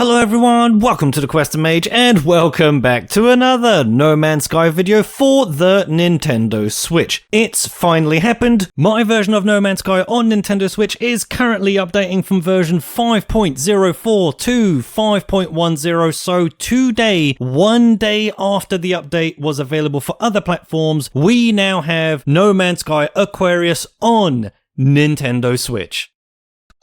Hello everyone, welcome to the QuesterMage and welcome back to another No Man's Sky video for the Nintendo Switch. It's finally happened. My version of No Man's Sky on Nintendo Switch is currently updating from version 5.04 to 5.10, so today, one day after the update was available for other platforms, we now have No Man's Sky Aquarius on Nintendo Switch.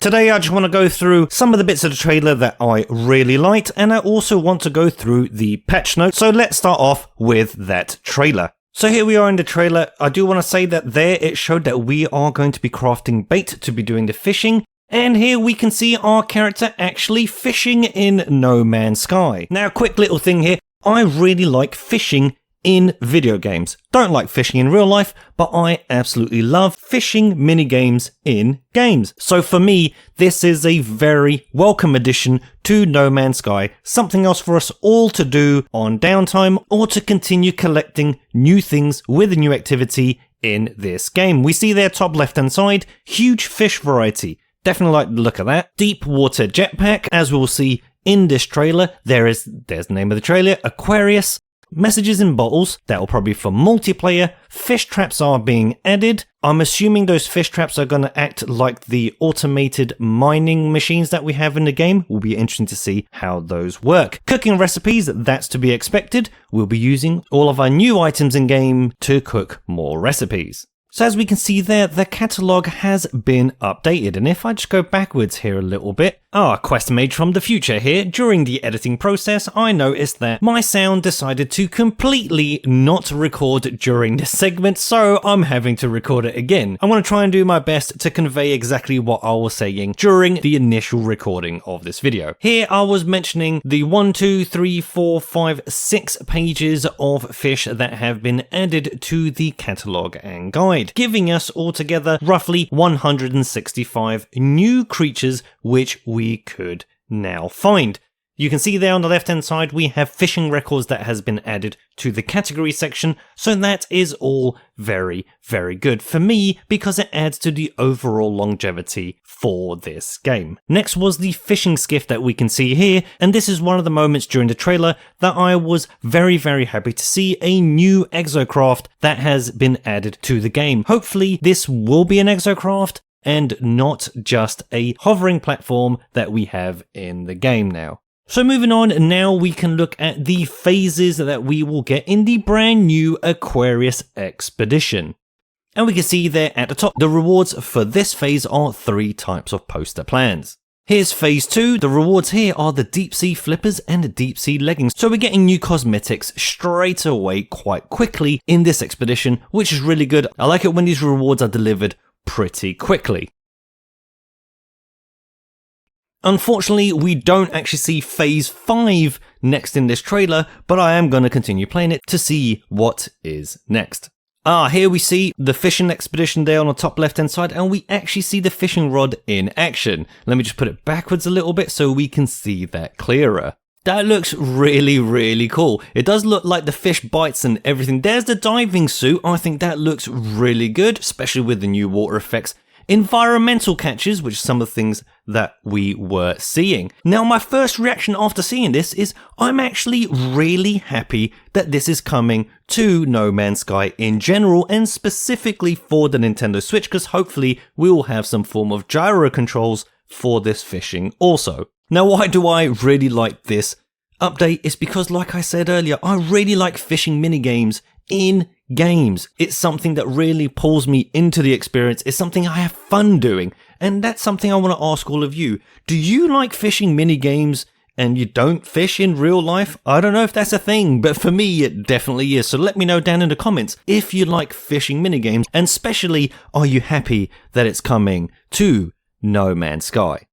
Today I just want to go through some of the bits of the trailer that I really liked, and I also want to go through the patch notes, so let's start off with that trailer. So here we are in the trailer. I do want to say that there it showed that we are going to be crafting bait to be doing the fishing, and here we can see our character actually fishing in No Man's Sky. Now, quick little thing here, I really like fishing in video games. Don't like fishing in real life, but I absolutely love fishing minigames in games. So for me, this is a very welcome addition to No Man's Sky, something else for us all to do on downtime or to continue collecting new things with a new activity in this game. We see there top left hand side, huge fish variety. Definitely like the look of that. Deep water jetpack, as we'll see in this trailer. There's the name of the trailer, Aquarius. Messages in bottles, that will probably be for multiplayer. Fish traps are being added. I'm assuming those fish traps are going to act like the automated mining machines that we have in the game. Will be interesting to see how those work. Cooking recipes, that's to be expected. We'll be using all of our new items in game to cook more recipes. So as we can see there, the catalogue has been updated, and if I just go backwards here a little bit, QuesterMage from the future here. During the editing process, I noticed that my sound decided to completely not record during this segment, so I'm having to record it again. I'm going to try and do my best to convey exactly what I was saying during the initial recording of this video. Here I was mentioning the 1, 2, 3, 4, 5, 6 pages of fish that have been added to the catalogue and guide, giving us altogether roughly 165 new creatures which we could now find. You can see there on the left hand side we have fishing records that has been added to the category section, so that is all very, very good for me because it adds to the overall longevity for this game. Next was the fishing skiff that we can see here, and this is one of the moments during the trailer that I was very, very happy to see a new exocraft that has been added to the game. Hopefully this will be an exocraft and not just a hovering platform that we have in the game now. So moving on, now we can look at the phases that we will get in the brand new Aquarius expedition. And we can see there at the top, the rewards for this phase are 3 types of poster plans. Here's phase 2, the rewards here are the deep sea flippers and the deep sea leggings. So we're getting new cosmetics straight away quite quickly in this expedition, which is really good. I like it when these rewards are delivered pretty quickly. Unfortunately, we don't actually see phase 5 next in this trailer, but I am going to continue playing it to see what is next. Here we see the fishing expedition there on the top left hand side, and we actually see the fishing rod in action. Let me just put it backwards a little bit so we can see that clearer. That looks really, really cool. It does look like the fish bites and everything. There's the diving suit. I think that looks really good, especially with the new water effects. Environmental catches, which are some of the things that we were seeing. Now, my first reaction after seeing this is I'm actually really happy that this is coming to No Man's Sky in general, and specifically for the Nintendo Switch, because hopefully we will have some form of gyro controls for this fishing also. Now, why do I really like this update? It's because, like I said earlier, I really like fishing minigames in games. It's something that really pulls me into the experience. It's something I have fun doing. And that's something I want to ask all of you. Do you like fishing mini games and you don't fish in real life? I don't know if that's a thing, but for me it definitely is. So let me know down in the comments if you like fishing mini games, and especially, are you happy that it's coming to No Man's Sky?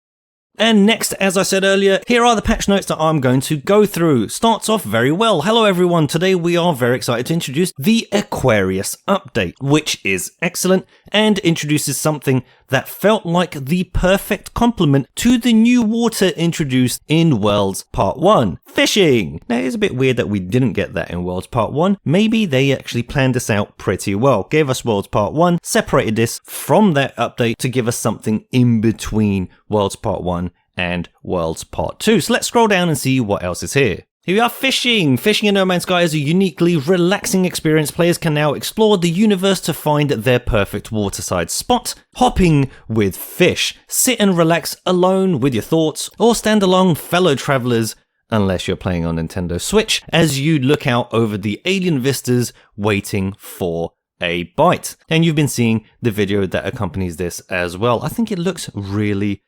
And next, as I said earlier, here are the patch notes that I'm going to go through. Starts off very well. Hello everyone, today we are very excited to introduce the Aquarius update, which is excellent and introduces something that felt like the perfect complement to the new water introduced in Worlds Part 1. Fishing! Now it's a bit weird that we didn't get that in Worlds Part 1. Maybe they actually planned this out pretty well. Gave us Worlds Part 1, separated this from that update to give us something in between Worlds Part 1 and Worlds Part 2. So let's scroll down and see what else is here. Here we are, fishing! Fishing in No Man's Sky is a uniquely relaxing experience. Players can now explore the universe to find their perfect waterside spot. Hopping with fish. Sit and relax alone with your thoughts, or stand along fellow travelers, unless you're playing on Nintendo Switch, as you look out over the alien vistas waiting for a bite. And you've been seeing the video that accompanies this as well. I think it looks really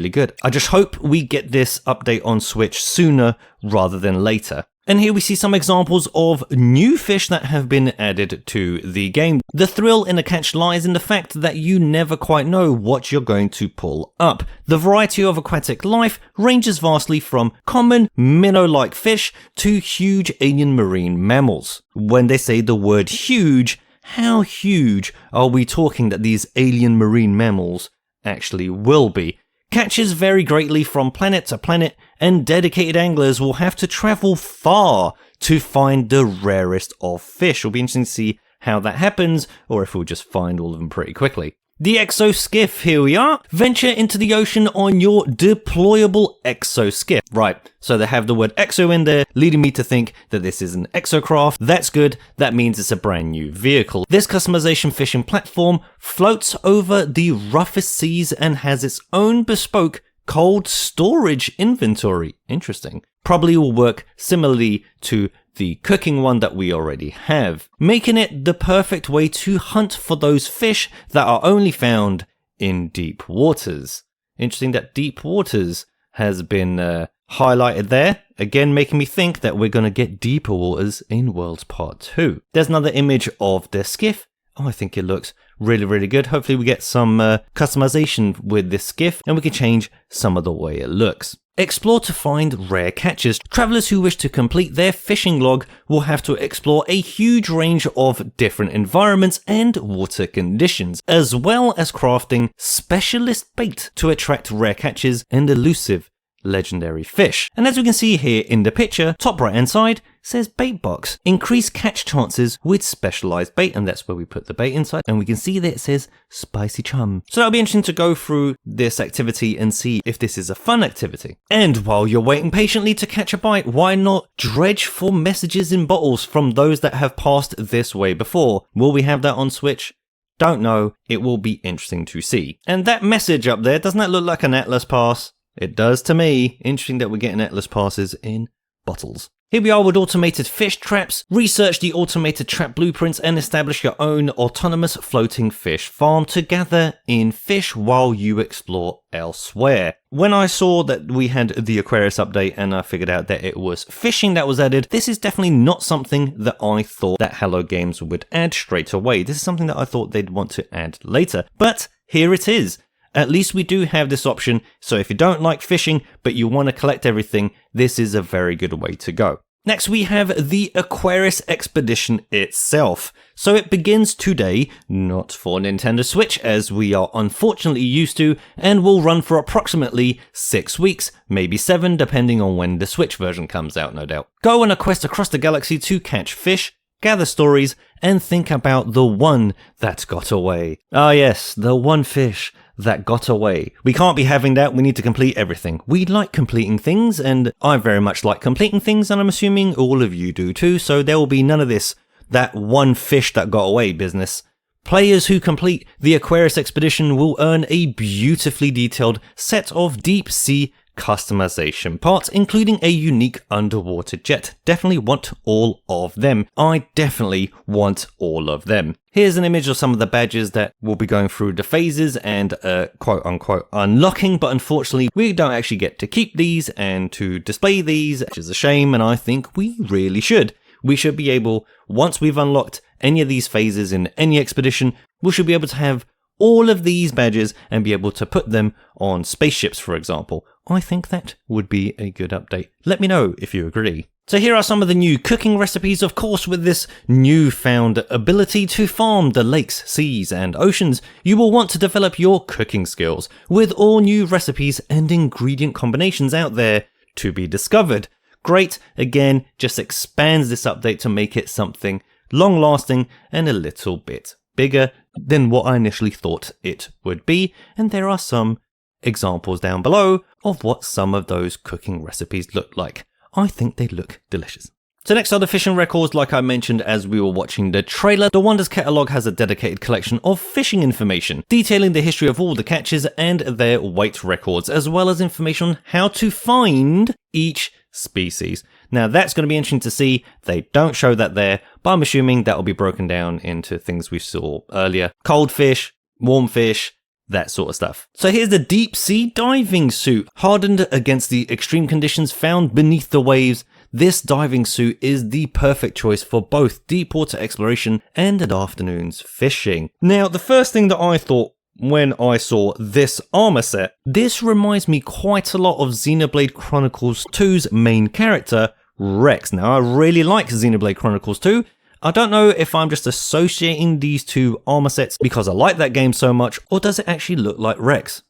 good. I just hope we get this update on Switch sooner rather than later. And here we see some examples of new fish that have been added to the game. The thrill in a catch lies in the fact that you never quite know what you're going to pull up. The variety of aquatic life ranges vastly from common minnow-like fish to huge alien marine mammals. When they say the word huge, how huge are we talking that these alien marine mammals actually will be? Catches vary greatly from planet to planet, and dedicated anglers will have to travel far to find the rarest of fish. It'll be interesting to see how that happens, or if we'll just find all of them pretty quickly. The Exo Skiff, here we are. Venture into the ocean on your deployable Exo Skiff. Right, so they have the word Exo in there, leading me to think that this is an exocraft. That's good, that means it's a brand new vehicle. This customization fishing platform floats over the roughest seas and has its own bespoke cold storage inventory. Interesting. Probably will work similarly to the cooking one that we already have, making it the perfect way to hunt for those fish that are only found in deep waters. Interesting that deep waters has been highlighted there, again making me think that we're going to get deeper waters in Worlds Part 2. There's another image of the skiff. Oh, I think it looks really good. Hopefully we get some customization with this skiff and we can change some of the way it looks. Explore to find rare catches. Travelers who wish to complete their fishing log will have to explore a huge range of different environments and water conditions, as well as crafting specialist bait to attract rare catches and elusive legendary fish. And as we can see here in the picture, top right hand side says bait box. Increase catch chances with specialized bait, and that's where we put the bait inside. And we can see that it says spicy chum. So that'll be interesting to go through this activity and see if this is a fun activity. And while you're waiting patiently to catch a bite, why not dredge for messages in bottles from those that have passed this way before? Will we have that on Switch? Don't know. It will be interesting to see. And that message up there, doesn't that look like an Atlas pass? It does to me. Interesting that we're getting Atlas passes in bottles. Here we are with automated fish traps. Research the automated trap blueprints and establish your own autonomous floating fish farm to gather in fish while you explore elsewhere. When I saw that we had the Aquarius update and I figured out that it was fishing that was added, this is definitely not something that I thought that Hello Games would add straight away. This is something that I thought they'd want to add later. But here it is. At least we do have this option, so if you don't like fishing but you want to collect everything, this is a very good way to go. Next we have the Aquarius expedition itself. So it begins today, not for Nintendo Switch as we are unfortunately used to, and will run for approximately 6 weeks, maybe 7 depending on when the Switch version comes out, no doubt. Go on a quest across the galaxy to catch fish, gather stories, and think about the one that got away. Ah yes, the one fish that got away. We can't be having that, we need to complete everything. We like completing things, and I very much like completing things, and I'm assuming all of you do too, so there will be none of this, that one fish that got away business. Players who complete the Aquarius expedition will earn a beautifully detailed set of deep sea customization parts, including a unique underwater jet. Definitely want all of them. I definitely want all of them. Here's an image of some of the badges that will be going through the phases and quote unquote unlocking, but unfortunately we don't actually get to keep these and to display these, which is a shame, and I think we really should. We should be able, once we've unlocked any of these phases in any expedition, we should be able to have all of these badges and be able to put them on spaceships, for example. I think that would be a good update. Let me know if you agree. So here are some of the new cooking recipes, of course, with this newfound ability to farm the lakes, seas, and oceans. You will want to develop your cooking skills with all new recipes and ingredient combinations out there to be discovered. Great, again, just expands this update to make it something long-lasting and a little bit bigger than what I initially thought it would be, and there are some examples down below of what some of those cooking recipes look like. I think they look delicious. So next are the fishing records. Like I mentioned as we were watching the trailer, the Wonders catalog has a dedicated collection of fishing information, detailing the history of all the catches and their weight records, as well as information on how to find each species. Now that's going to be interesting to see. They don't show that there, but I'm assuming that will be broken down into things we saw earlier. Cold fish, warm fish, that sort of stuff. So here's the deep sea diving suit. Hardened against the extreme conditions found beneath the waves, this diving suit is the perfect choice for both deep water exploration and an afternoon's fishing. Now, the first thing that I thought when I saw this armor set, this reminds me quite a lot of Xenoblade Chronicles 2's main character, Rex. Now, I really like Xenoblade Chronicles 2. I don't know if I'm just associating these two armor sets because I like that game so much, or does it actually look like Rex?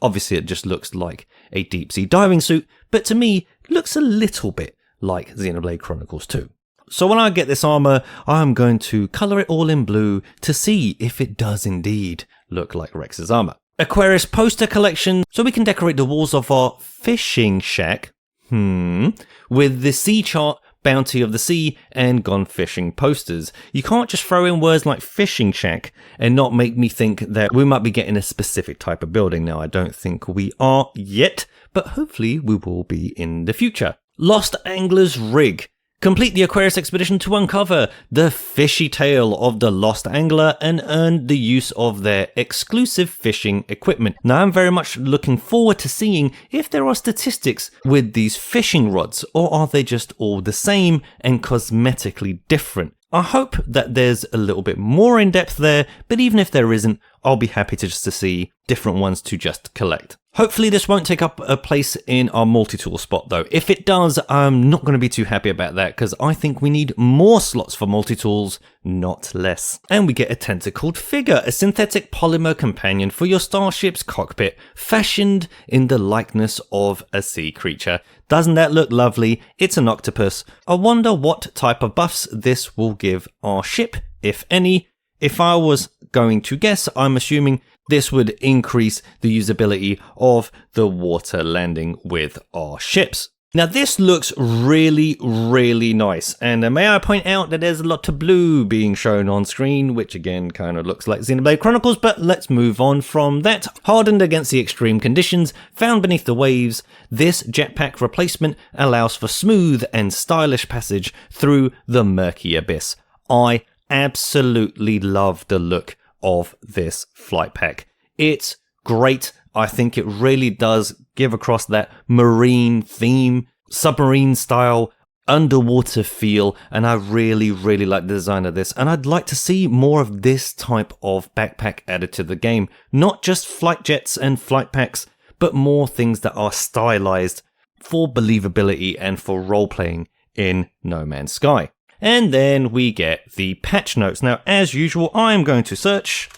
Obviously, it just looks like a deep sea diving suit, but to me, it looks a little bit like Xenoblade Chronicles 2. So when I get this armor, I'm going to color it all in blue to see if it does indeed look like Rex's armor. Aquarius poster collection, so we can decorate the walls of our fishing shack, with the sea chart, Bounty of the Sea, and Gone Fishing posters. You can't just throw in words like fishing shack and not make me think that we might be getting a specific type of building. Now, I don't think we are yet, but hopefully we will be in the future. Lost Angler's Rig. Complete the Aquarius expedition to uncover the fishy tale of the Lost Angler and earn the use of their exclusive fishing equipment. Now, I'm very much looking forward to seeing if there are statistics with these fishing rods, or are they just all the same and cosmetically different. I hope that there's a little bit more in depth there, but even if there isn't, I'll be happy to see different ones to just collect. Hopefully this won't take up a place in our multi-tool spot though. If it does, I'm not going to be too happy about that because I think we need more slots for multi-tools, not less. And we get a tentacled figure, a synthetic polymer companion for your starship's cockpit, fashioned in the likeness of a sea creature. Doesn't that look lovely? It's an octopus. I wonder what type of buffs this will give our ship, if any. If I was going to guess, I'm assuming this would increase the usability of the water landing with our ships. Now this looks really, really nice, and may I point out that there's a lot of blue being shown on screen, which again kind of looks like Xenoblade Chronicles, but let's move on from that. Hardened against the extreme conditions, found beneath the waves, this jetpack replacement allows for smooth and stylish passage through the murky abyss. I absolutely love the look of this flight pack. It's great. I think it really does give across that marine theme, submarine style, underwater feel, and I really, really like the design of this, and I'd like to see more of this type of backpack added to the game. Not just flight jets and flight packs, but more things that are stylized for believability and for role-playing in No Man's Sky. And then we get the patch notes. Now, as usual, I'm going to search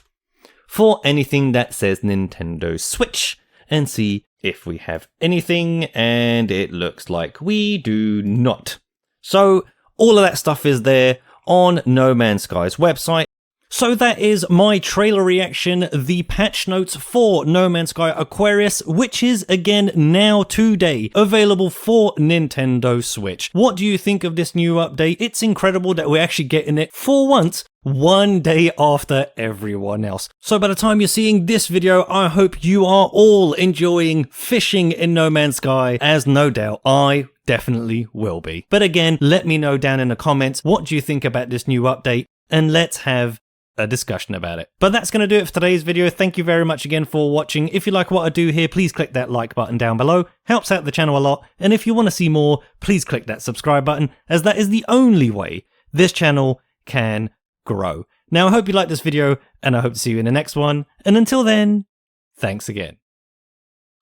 for anything that says Nintendo Switch and see if we have anything, and it looks like we do not. So all of that stuff is there on No Man's Sky's website. So that is my trailer reaction, the patch notes for No Man's Sky Aquarius, which is again now today available for Nintendo Switch. What do you think of this new update? It's incredible that we're actually getting it for once, one day after everyone else. So by the time you're seeing this video, I hope you are all enjoying fishing in No Man's Sky, as no doubt I definitely will be. But again, let me know down in the comments, what do you think about this new update? And let's have a discussion about it. But that's going to do it for today's video. Thank you very much again for watching. If you like what I do here, please click that like button down below. Helps out the channel a lot. And if you want to see more, please click that subscribe button, as that is the only way this channel can grow. Now, I hope you liked this video, and I hope to see you in the next one. And until then, thanks again.